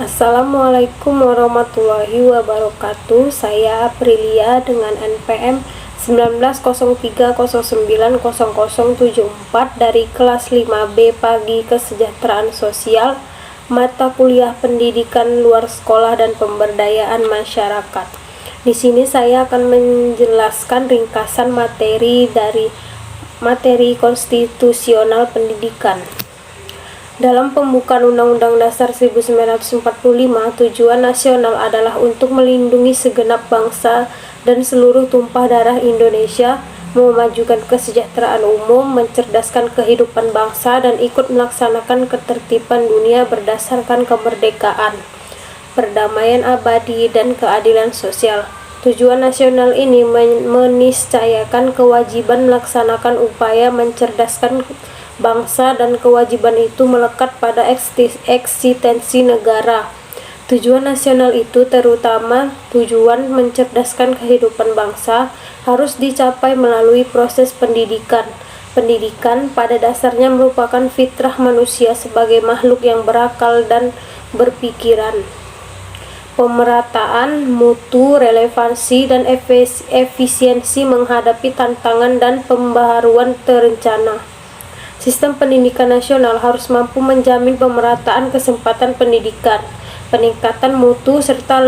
Assalamualaikum warahmatullahi wabarakatuh. Saya Aprilia dengan NPM 1903090074 dari kelas 5B Pagi Kesejahteraan Sosial, mata kuliah Pendidikan Luar Sekolah dan Pemberdayaan Masyarakat. Di sini saya akan menjelaskan ringkasan materi dari materi konstitusional pendidikan. Dalam pembukaan Undang-Undang Dasar 1945, tujuan nasional adalah untuk melindungi segenap bangsa dan seluruh tumpah darah Indonesia, memajukan kesejahteraan umum, mencerdaskan kehidupan bangsa, dan ikut melaksanakan ketertiban dunia berdasarkan kemerdekaan, perdamaian abadi, dan keadilan sosial. Tujuan nasional ini meniscayakan kewajiban melaksanakan upaya mencerdaskan bangsa, dan kewajiban itu melekat pada eksistensi negara. Tujuan nasional itu, terutama tujuan mencerdaskan kehidupan bangsa, harus dicapai melalui proses pendidikan. Pendidikan pada dasarnya merupakan fitrah manusia sebagai makhluk yang berakal dan berpikiran. Pemerataan, mutu, relevansi, dan efisiensi menghadapi tantangan dan pembaharuan terencana. Sistem pendidikan nasional harus mampu menjamin pemerataan kesempatan pendidikan, peningkatan mutu, serta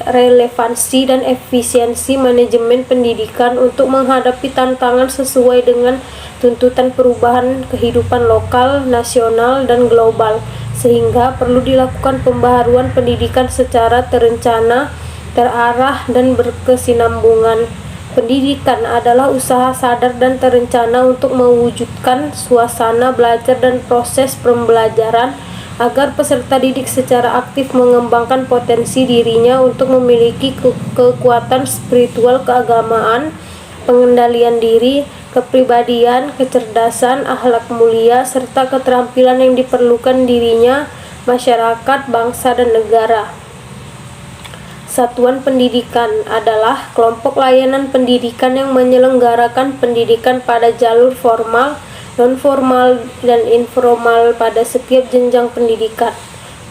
relevansi dan efisiensi manajemen pendidikan untuk menghadapi tantangan sesuai dengan tuntutan perubahan kehidupan lokal, nasional, dan global, sehingga perlu dilakukan pembaharuan pendidikan secara terencana, terarah, dan berkesinambungan. Pendidikan adalah usaha sadar dan terencana untuk mewujudkan suasana belajar dan proses pembelajaran agar peserta didik secara aktif mengembangkan potensi dirinya untuk memiliki kekuatan spiritual keagamaan, pengendalian diri, kepribadian, kecerdasan, akhlak mulia, serta keterampilan yang diperlukan dirinya, masyarakat, bangsa, dan negara. Satuan pendidikan adalah kelompok layanan pendidikan yang menyelenggarakan pendidikan pada jalur formal, non-formal, dan informal pada setiap jenjang pendidikan.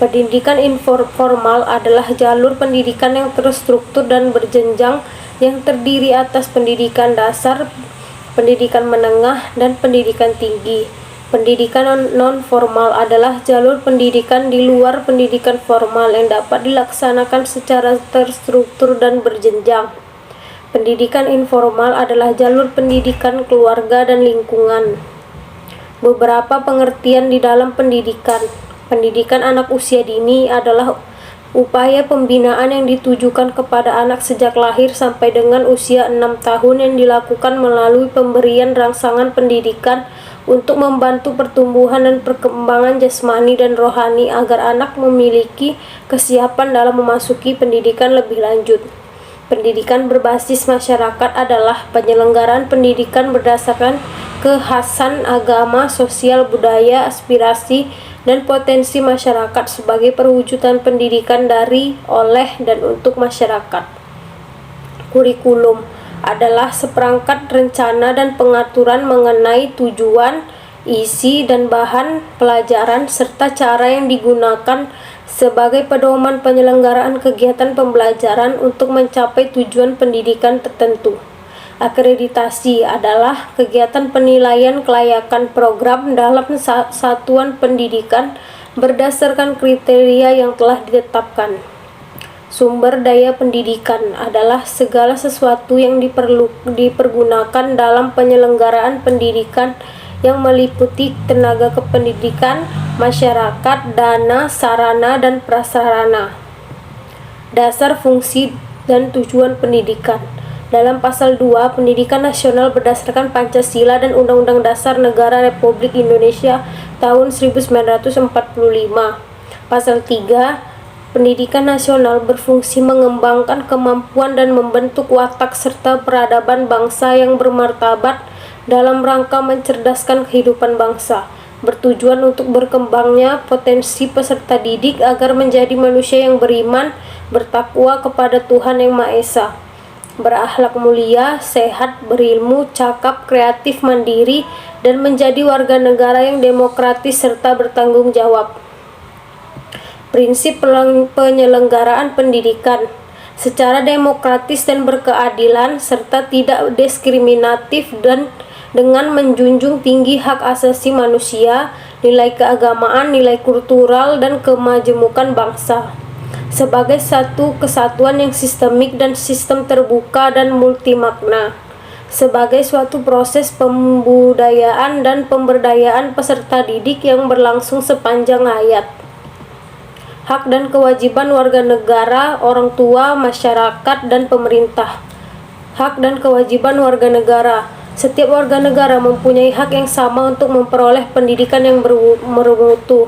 Pendidikan informal adalah jalur pendidikan yang terstruktur dan berjenjang yang terdiri atas pendidikan dasar, pendidikan menengah, dan pendidikan tinggi. Pendidikan non-formal adalah jalur pendidikan di luar pendidikan formal yang dapat dilaksanakan secara terstruktur dan berjenjang. Pendidikan informal adalah jalur pendidikan keluarga dan lingkungan. Beberapa pengertian di dalam pendidikan. Pendidikan anak usia dini adalah upaya pembinaan yang ditujukan kepada anak sejak lahir sampai dengan usia 6 tahun yang dilakukan melalui pemberian rangsangan pendidikan untuk membantu pertumbuhan dan perkembangan jasmani dan rohani agar anak memiliki kesiapan dalam memasuki pendidikan lebih lanjut. Pendidikan berbasis masyarakat adalah penyelenggaraan pendidikan berdasarkan kekhasan agama, sosial, budaya, aspirasi, dan potensi masyarakat sebagai perwujudan pendidikan dari, oleh, dan untuk masyarakat. Kurikulum adalah seperangkat rencana dan pengaturan mengenai tujuan, isi, dan bahan pelajaran serta cara yang digunakan sebagai pedoman penyelenggaraan kegiatan pembelajaran untuk mencapai tujuan pendidikan tertentu. Akreditasi adalah kegiatan penilaian kelayakan program dalam satuan pendidikan berdasarkan kriteria yang telah ditetapkan. Sumber daya pendidikan adalah segala sesuatu yang dipergunakan dalam penyelenggaraan pendidikan yang meliputi tenaga kependidikan, masyarakat, dana, sarana, dan prasarana. Dasar, fungsi, dan tujuan pendidikan. Dalam pasal 2, pendidikan nasional berdasarkan Pancasila dan Undang-Undang Dasar Negara Republik Indonesia tahun 1945. Pasal 3, pendidikan nasional berfungsi mengembangkan kemampuan dan membentuk watak serta peradaban bangsa yang bermartabat dalam rangka mencerdaskan kehidupan bangsa, bertujuan untuk berkembangnya potensi peserta didik agar menjadi manusia yang beriman, bertakwa kepada Tuhan Yang Maha Esa, berakhlak mulia, sehat, berilmu, cakap, kreatif, mandiri, dan menjadi warga negara yang demokratis serta bertanggung jawab. Prinsip penyelenggaraan pendidikan secara demokratis dan berkeadilan serta tidak diskriminatif dan dengan menjunjung tinggi hak asasi manusia, nilai keagamaan, nilai kultural, dan kemajemukan bangsa sebagai satu kesatuan yang sistemik dan sistem terbuka dan multimakna, sebagai suatu proses pembudayaan dan pemberdayaan peserta didik yang berlangsung sepanjang hayat. Hak dan kewajiban warga negara, orang tua, masyarakat, dan pemerintah. Hak dan kewajiban warga negara. Setiap warga negara mempunyai hak yang sama untuk memperoleh pendidikan yang bermutu.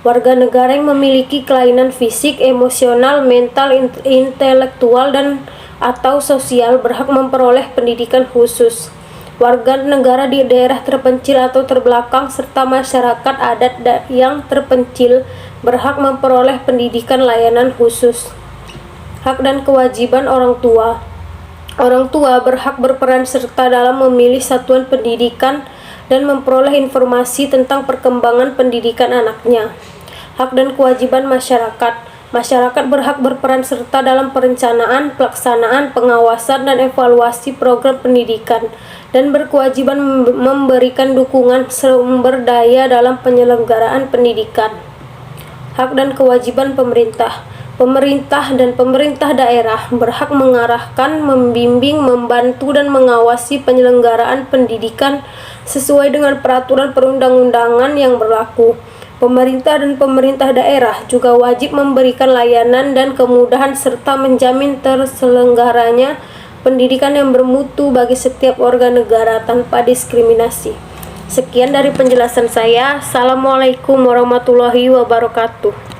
Warga negara yang memiliki kelainan fisik, emosional, mental, intelektual, dan atau sosial berhak memperoleh pendidikan khusus. Warga negara di daerah terpencil atau terbelakang serta masyarakat adat yang terpencil berhak memperoleh pendidikan layanan khusus. Hak dan kewajiban orang tua. Orang tua berhak berperan serta dalam memilih satuan pendidikan dan memperoleh informasi tentang perkembangan pendidikan anaknya. Hak dan kewajiban masyarakat. Masyarakat berhak berperan serta dalam perencanaan, pelaksanaan, pengawasan, dan evaluasi program pendidikan dan berkewajiban memberikan dukungan sumber daya dalam penyelenggaraan pendidikan. Hak dan kewajiban pemerintah. Pemerintah dan pemerintah daerah berhak mengarahkan, membimbing, membantu, dan mengawasi penyelenggaraan pendidikan sesuai dengan peraturan perundang-undangan yang berlaku. Pemerintah dan pemerintah daerah juga wajib memberikan layanan dan kemudahan serta menjamin terselenggaranya pendidikan yang bermutu bagi setiap warga negara tanpa diskriminasi. Sekian dari penjelasan saya. Assalamualaikum warahmatullahi wabarakatuh.